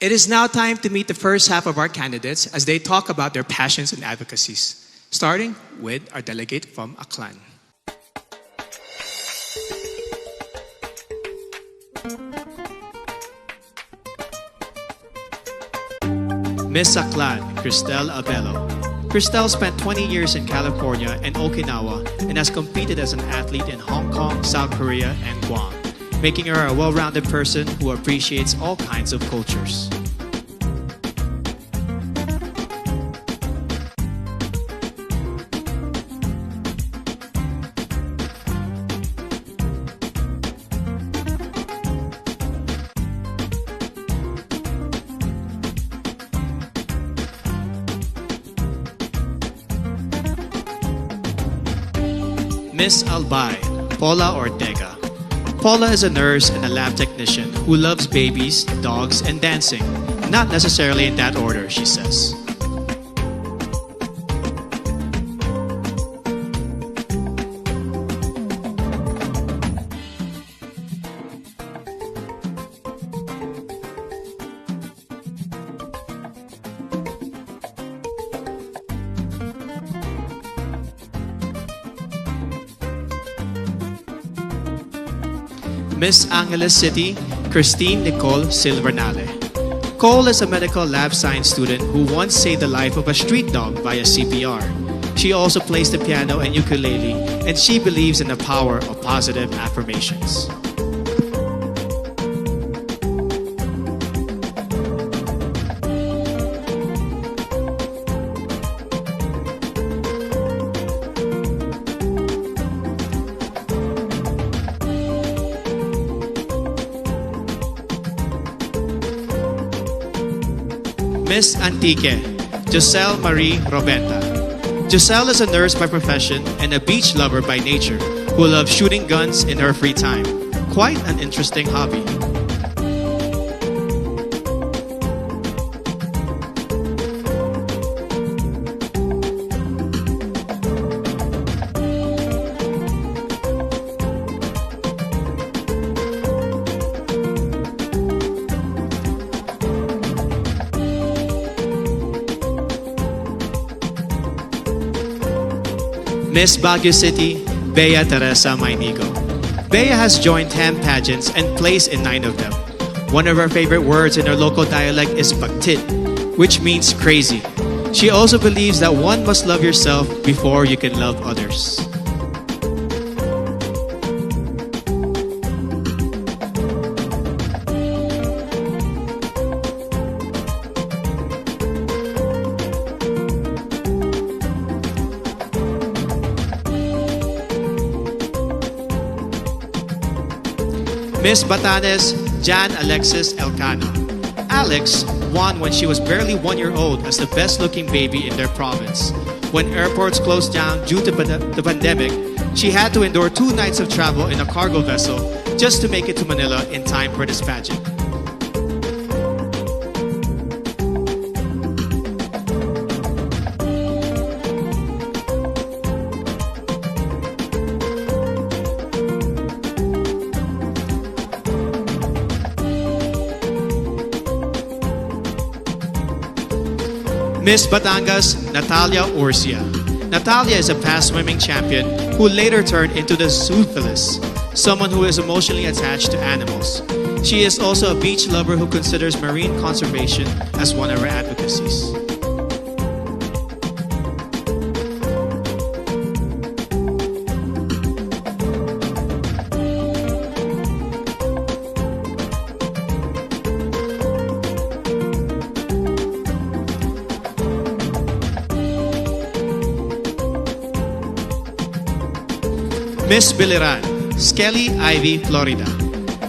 It is now time to meet the first half of our candidates as they talk about their passions and advocacies, starting with our delegate from Aklan. Miss Aklan, Cristel Abello. Cristel spent 20 years in California and Okinawa and has competed as an athlete in Hong Kong, South Korea, and Guam, making her a well-rounded person who appreciates all kinds of cultures. Miss Albay, Paula Ortega. Paula is a nurse and a lab technician who loves babies, dogs, and dancing. Not necessarily in that order, she says. Miss Angeles City, Christine Nicole Silvernale. Cole is a medical lab science student who once saved the life of a street dog via CPR. She also plays the piano and ukulele, and she believes in the power of positive affirmations. Miss Antique, Giselle Marie Robenta. Giselle is a nurse by profession and a beach lover by nature who loves shooting guns in her free time. Quite an interesting hobby. Miss Baguio City, Bea Theresa Mainigo. Bea has joined 10 pageants and placed in 9 of them. One of her favorite words in her local dialect is baktit, which means crazy. She also believes that one must love yourself before you can love others. Miss Batanes, Jan Alexis Elcano. Alex won when she was barely 1 year old as the best-looking baby in their province. When airports closed down due to the pandemic, she had to endure 2 nights of travel in a cargo vessel just to make it to Manila in time for this pageant. Miss Batangas, Natalia Urcia. Natalia is a past swimming champion who later turned into the zoophilist, someone who is emotionally attached to animals. She is also a beach lover who considers marine conservation as one of her advocacies. Miss Biliran, Skelly Ivy, Florida.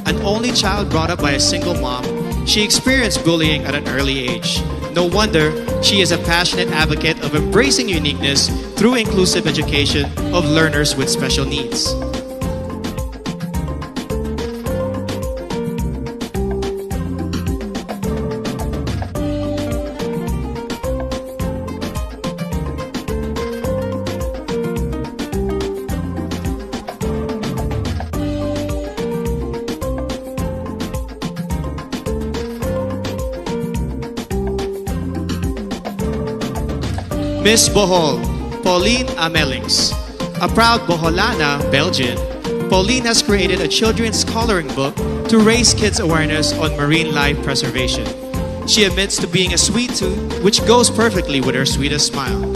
An only child brought up by a single mom, she experienced bullying at an early age. No wonder she is a passionate advocate of embracing uniqueness through inclusive education of learners with special needs. Miss Bohol, Pauline Amelings. A proud Boholana, Belgian, Pauline has created a children's coloring book to raise kids' awareness on marine life preservation. She admits to being a sweet tooth, which goes perfectly with her sweetest smile.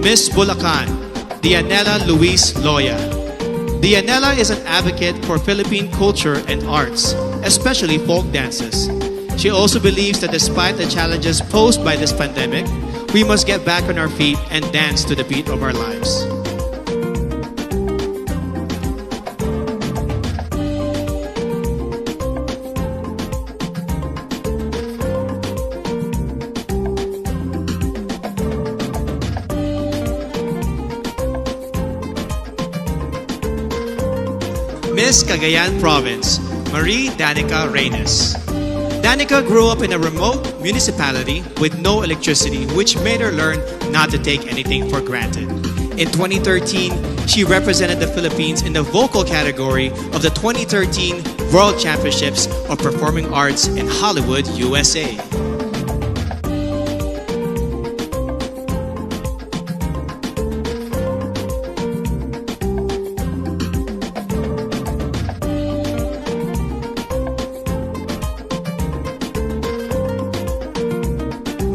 Miss Bulacan, Dianela Luis Loya. Dianela is an advocate for Philippine culture and arts, especially folk dances. She also believes that despite the challenges posed by this pandemic, we must get back on our feet and dance to the beat of our lives. Miss Cagayan Province, Marie Danica Reynes. Danica grew up in a remote municipality with no electricity, which made her learn not to take anything for granted. In 2013, she represented the Philippines in the vocal category of the 2013 World Championships of Performing Arts in Hollywood, USA.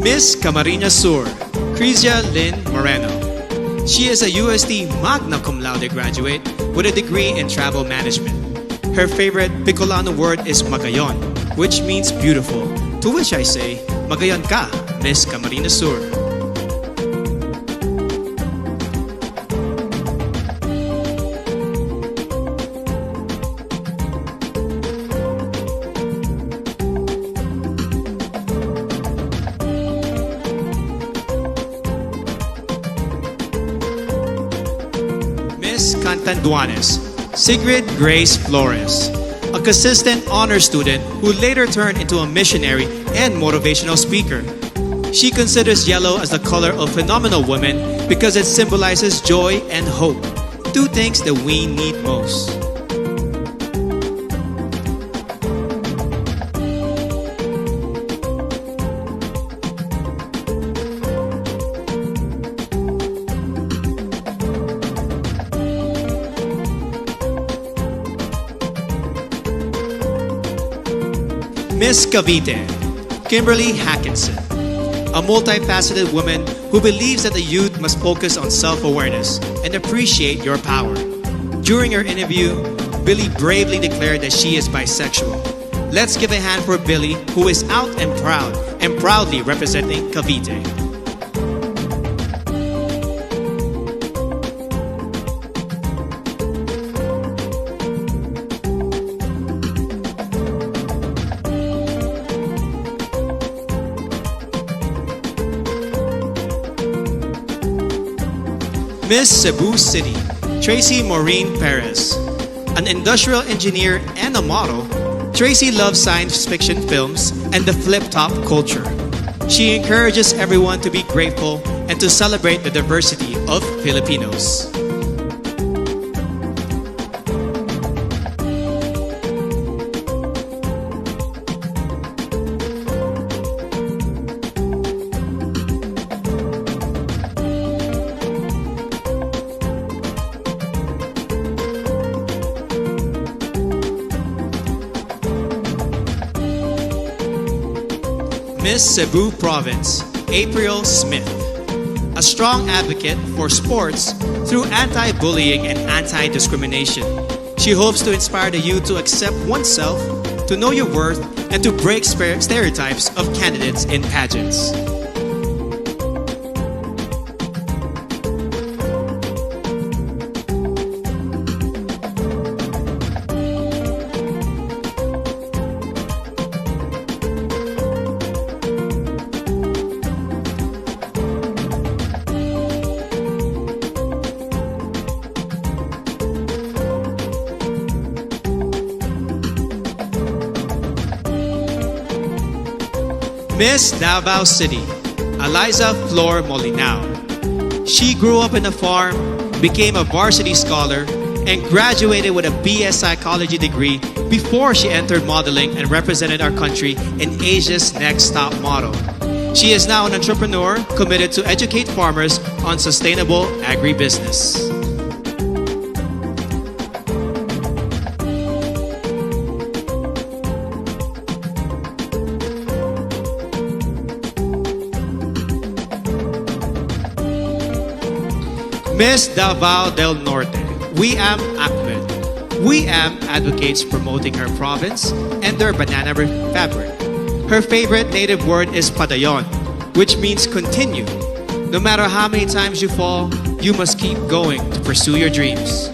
Miss Camarines Sur, KRIZZIA LYNN Moreno. She is a UST Magna Cum Laude graduate with a degree in travel management. Her favorite Bicolano word is magayon, which means beautiful, to which I say, magayon ka, Miss Camarines Sur. Cantanduanes, SIGRID Grace Flores, a consistent honor student who later turned into a missionary and motivational speaker. She considers yellow as the color of phenomenal women because it symbolizes joy and hope, two things that we need most. Miss Cavite, Kimberly Hakenson, a multifaceted woman who believes that the youth must focus on self-awareness and appreciate your power. During her interview, Billie bravely declared that she is bisexual. Let's give a hand for Billie, who is out and proudly representing Cavite. Miss Cebu City, Tracy Maureen Perez. An industrial engineer and a model, Tracy loves science fiction films and the flip-top culture. She encourages everyone to be grateful and to celebrate the diversity of Filipinos. Miss Cebu Province, April Smith. A strong advocate for sports through anti-bullying and anti-discrimination. She hopes to inspire the youth to accept oneself, to know your worth, and to break stereotypes of candidates in pageants. Miss Davao City, Eliza Flor Molinao. She grew up in a farm, became a varsity scholar, and graduated with a BS Psychology degree before she entered modeling and represented our country in Asia's Next Top Model. She is now an entrepreneur committed to educate farmers on sustainable agribusiness. Miss Davao del Norte, We-Am Ahmed. We-Am advocates promoting her province and their banana fabric. Her favorite native word is padayon, which means continue. No matter how many times you fall, you must keep going to pursue your dreams.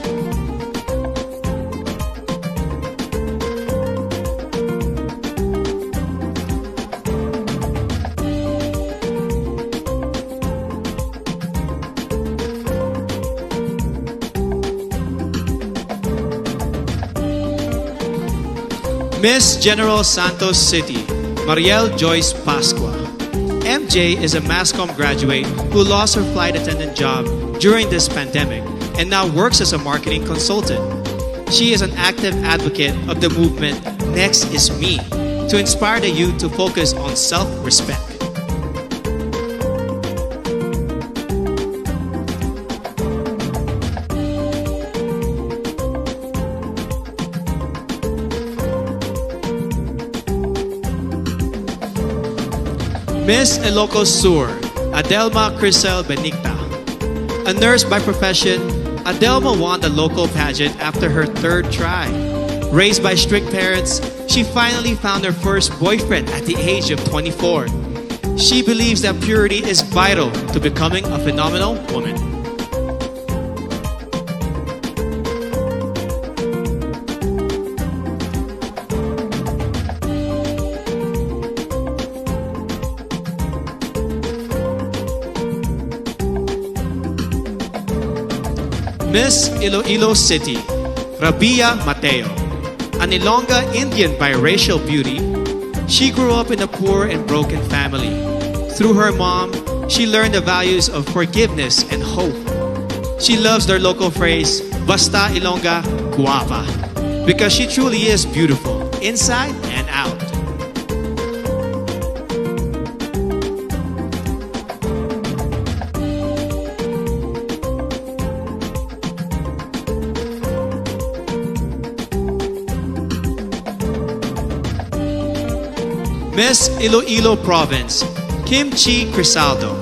Miss General Santos City, Mariel Joyce Pascua. MJ is a MASCOM graduate who lost her flight attendant job during this pandemic and now works as a marketing consultant. She is an active advocate of the movement Next is Me to inspire the youth to focus on self-respect. Miss Ilocos Sur, Adelma Crisel Benigta. A nurse by profession, Adelma won the local pageant after her third try. Raised by strict parents, she finally found her first boyfriend at the age of 24. She believes that purity is vital to becoming a phenomenal woman. Miss Iloilo City, Rabia Mateo. An Ilongga Indian biracial beauty, she grew up in a poor and broken family. Through her mom, she learned the values of forgiveness and hope. She loves their local phrase, Basta Ilongga, Guapa, because she truly is beautiful, inside and out. Miss Iloilo Province, Kim Chi Crisaldo.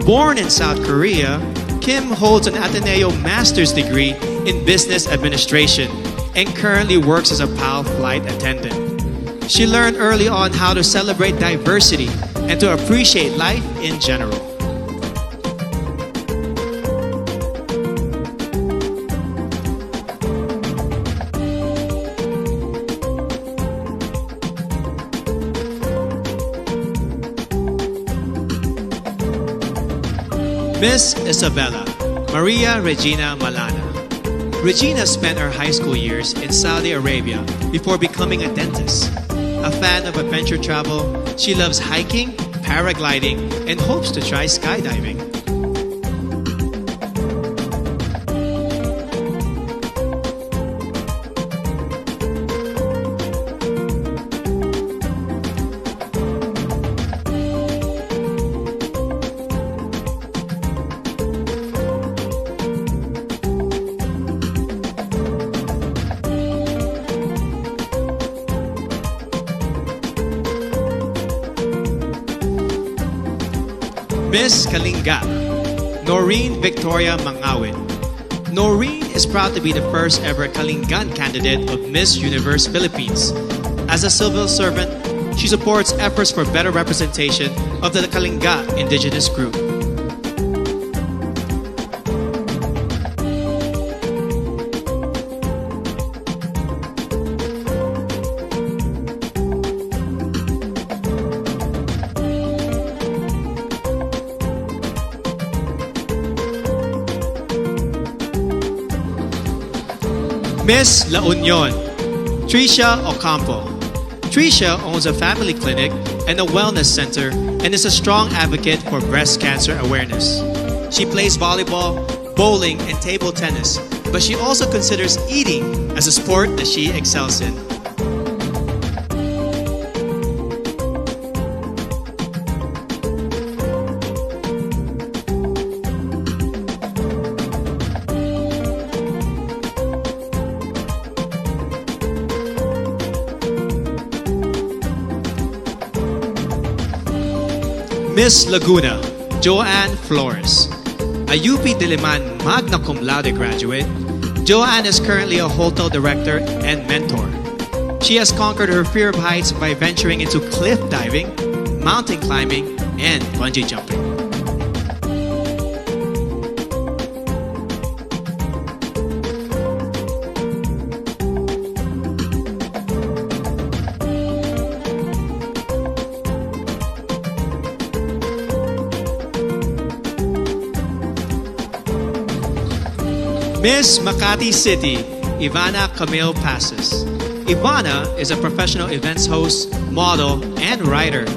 Born in South Korea, Kim holds an Ateneo Master's degree in Business Administration and currently works as a PAL flight attendant. She learned early on how to celebrate diversity and to appreciate life in general. Miss Isabella, Maria Regina Malana. Regina spent her high school years in Saudi Arabia before becoming a dentist. A fan of adventure travel, she loves hiking, paragliding, and hopes to try skydiving. Miss Kalinga, Noreen Victoria Mangawin. Noreen is proud to be the first ever Kalingan candidate of Miss Universe Philippines. As a civil servant, she supports efforts for better representation of the Kalinga indigenous group. Miss La Union, Tricia Ocampo. Tricia owns a family clinic and a wellness center and is a strong advocate for breast cancer awareness. She plays volleyball, bowling, and table tennis, but she also considers eating as a sport that she excels in. Miss Laguna, Joanne Flores. A UP Diliman magna cum laude graduate, Joanne is currently a hotel director and mentor. She has conquered her fear of heights by venturing into cliff diving, mountain climbing, and bungee jumping. Miss Makati City, IVANNA KAMIL PACIS. IVANNA is a professional events host, model, and writer.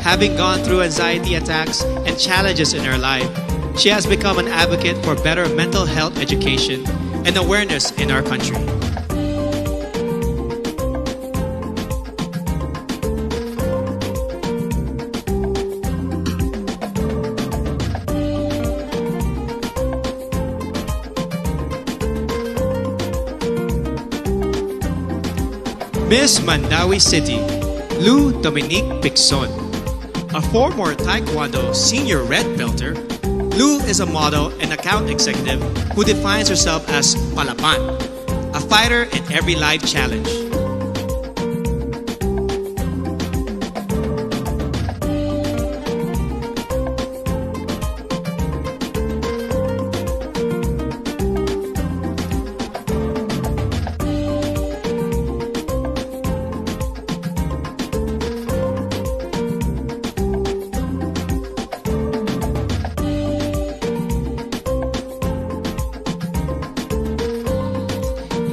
Having gone through anxiety attacks and challenges in her life, she has become an advocate for better mental health education and awareness in our country. Miss Mandawi City, Lou Dominique Picson. A former Taekwondo senior red belter, Lou is a model and account executive who defines herself as Palapan, a fighter in every life challenge.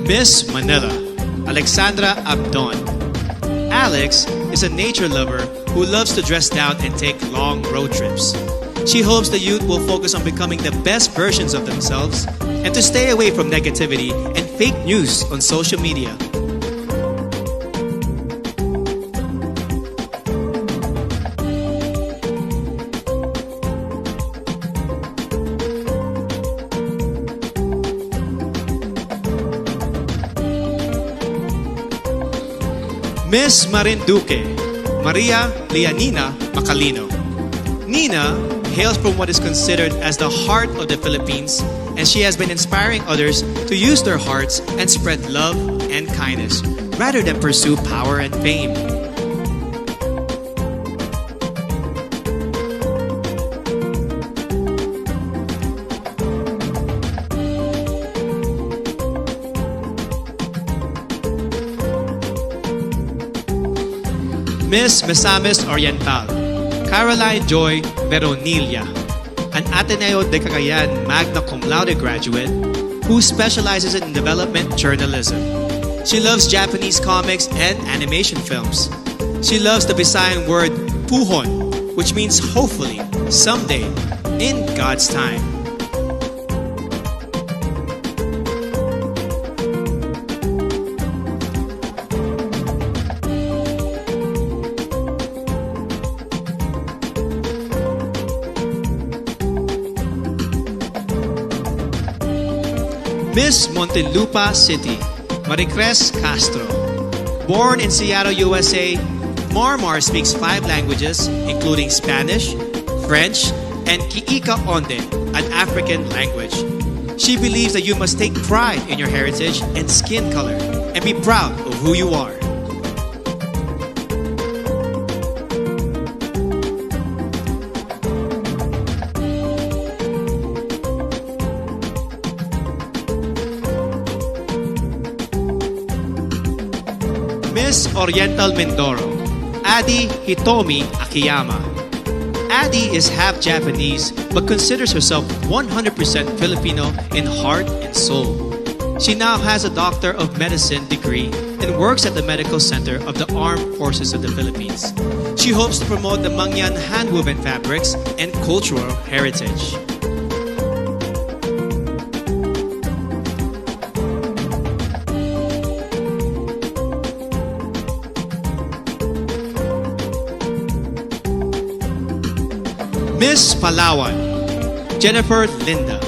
Miss Manila, Alexandra ABDON. Alex is a nature lover who loves to dress down and take long road trips. She hopes the youth will focus on becoming the best versions of themselves and to stay away from negativity and fake news on social media. Miss Marinduque, Maria Lianina Macalino. Nina hails from what is considered as the heart of the Philippines, and she has been inspiring others to use their hearts and spread love and kindness rather than pursue power and fame. Miss Misamis Oriental, Caroline Joy Veronilla, an Ateneo de Cagayan magna cum laude graduate who specializes in development journalism. She loves Japanese comics and animation films. She loves the Visayan word puhon, which means hopefully, someday, in God's time. Miss Montelupa City, Maricres Castro. Born in Seattle, USA, Marmar speaks 5 languages, including Spanish, French, and Kiika Onde, an African language. She believes that you must take pride in your heritage and skin color and be proud of who you are. Miss Oriental Mindoro, Adi Hitomi Akiyama. Adi is half Japanese but considers herself 100% Filipino in heart and soul. She now has a Doctor of Medicine degree and works at the Medical Center of the Armed Forces of the Philippines. She hopes to promote the Mangyan hand-woven fabrics and cultural heritage. Miss Palawan, Jennifer Linda.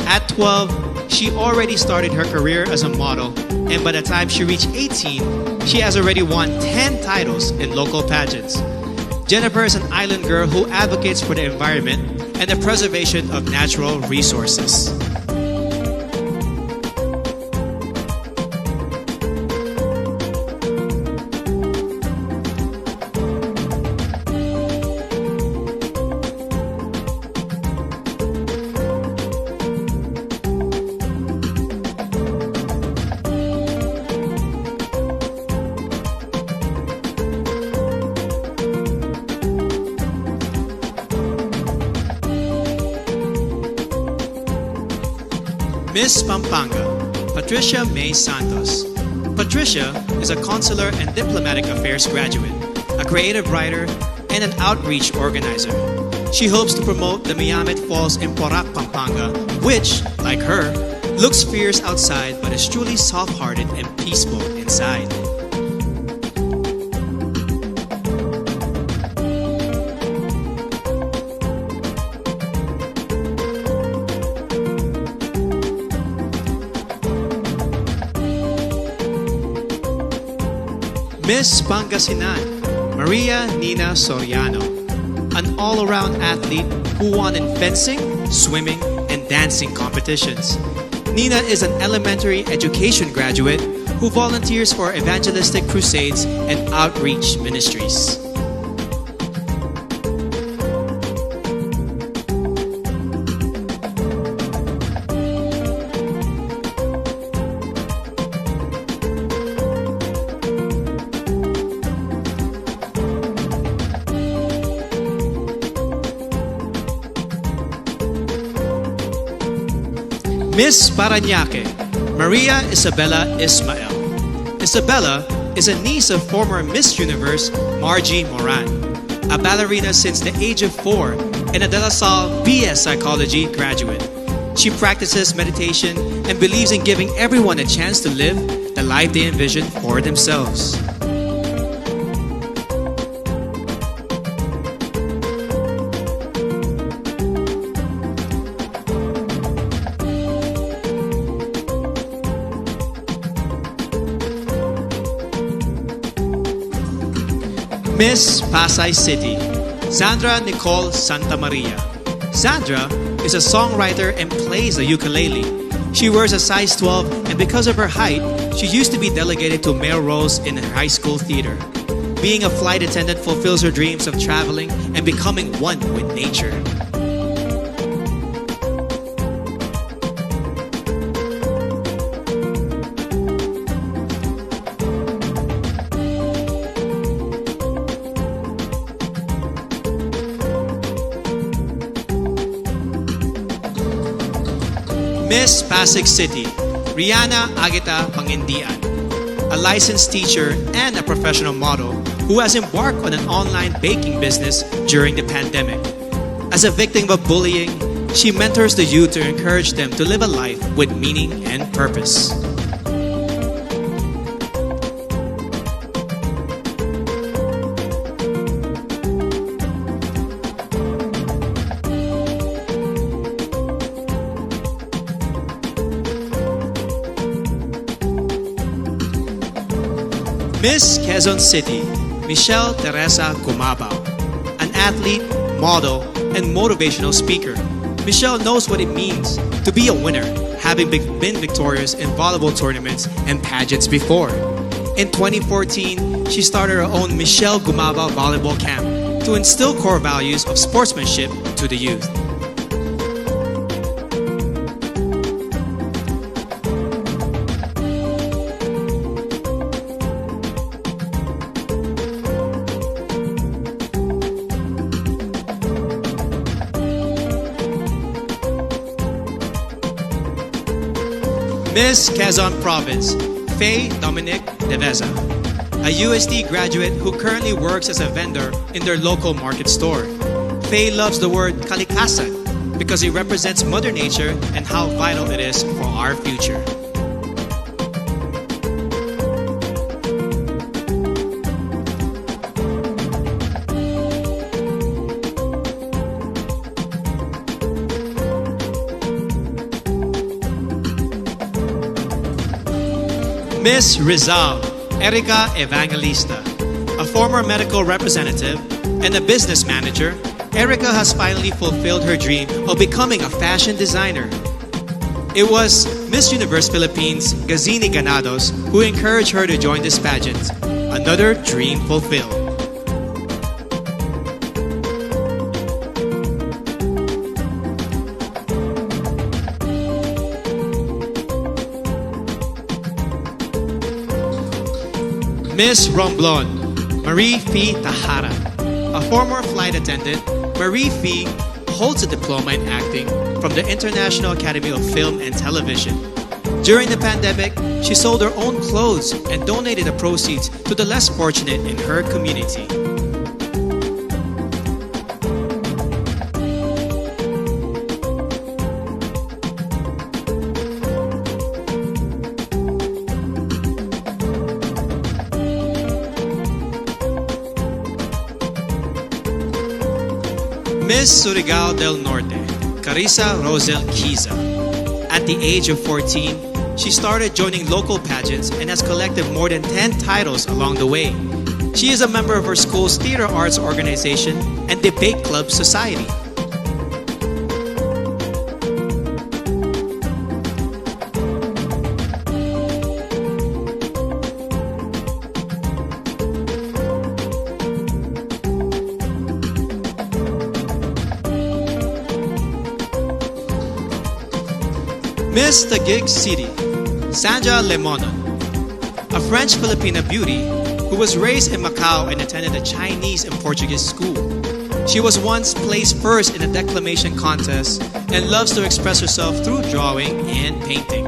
At 12, she already started her career as a model, and by the time she reached 18, she has already won 10 titles in local pageants. Jennifer is an island girl who advocates for the environment and the preservation of natural resources. Miss Pampanga, Patricia May Santos. Patricia is a consular and diplomatic affairs graduate, a creative writer, and an outreach organizer. She hopes to promote the Miamet Falls in Porac, Pampanga, which, like her, looks fierce outside but is truly soft-hearted and peaceful inside. Miss Pangasinan, Maria Nina Soriano, an all-around athlete who won in fencing, swimming, and dancing competitions. Nina is an elementary education graduate who volunteers for evangelistic crusades and outreach ministries. Miss Parañaque, Maria Isabella Ismael. Isabella is a niece of former Miss Universe Margie Moran, a ballerina since the age of 4 and a De La Salle BS Psychology graduate. She practices meditation and believes in giving everyone a chance to live the life they envision for themselves. Miss Pasay City, ZANDRA Nicole Santa Maria. ZANDRA is a songwriter and plays the ukulele. She wears a size 12, and because of her height, she used to be delegated to male roles in her high school theater. Being a flight attendant fulfills her dreams of traveling and becoming one with nature. Miss Pasig City, RIANA Agatha Pangindian, a licensed teacher and a professional model who has embarked on an online baking business during the pandemic. As a victim of bullying, she mentors the youth to encourage them to live a life with meaning and purpose. Miss Quezon City, Michelle Theresa Gumabao, an athlete, model, and motivational speaker. Michelle knows what it means to be a winner, having been victorious in volleyball tournaments and pageants before. In 2014, she started her own Michelle Gumabao Volleyball Camp to instill core values of sportsmanship to the youth. Miss Quezon Province, Faye Dominic Deveza. a USD graduate who currently works as a vendor in their local market store. Faye loves the word kalikasan because it represents Mother Nature and how vital it is for our future. Miss Rizal, Erica Evangelista. A former medical representative and a business manager, Erica has finally fulfilled her dream of becoming a fashion designer. It was Miss Universe Philippines, Gazini Ganados, who encouraged her to join this pageant. Another dream fulfilled. Miss Romblon, Marie Fee Tahara. A former flight attendant, Marie Fee holds a diploma in acting from the International Academy of Film and Television. During the pandemic, she sold her own clothes and donated the proceeds to the less fortunate in her community. Miss Surigao del Norte, Carissa Rosel Kiza. At the age of 14, she started joining local pageants and has collected more than 10 titles along the way. She is a member of her school's theater arts organization and debate club society. Miss Taguig City, Sandra Lemona, a French-Filipina beauty who was raised in Macau and attended a Chinese and Portuguese school. She was once placed first in a declamation contest and loves to express herself through drawing and painting.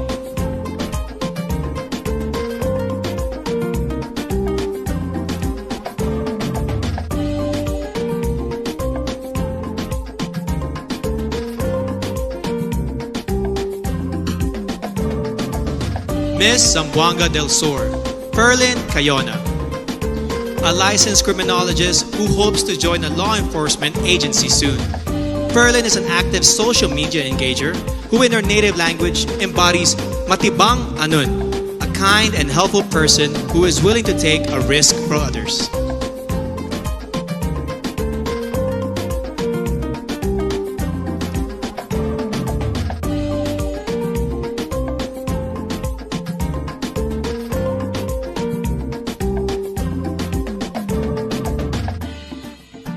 Miss Zamboanga del Sur, Perlin Cayona, a licensed criminologist who hopes to join a law enforcement agency soon. Perlin is an active social media engager who in her native language embodies matibang anun, a kind and helpful person who is willing to take a risk for others.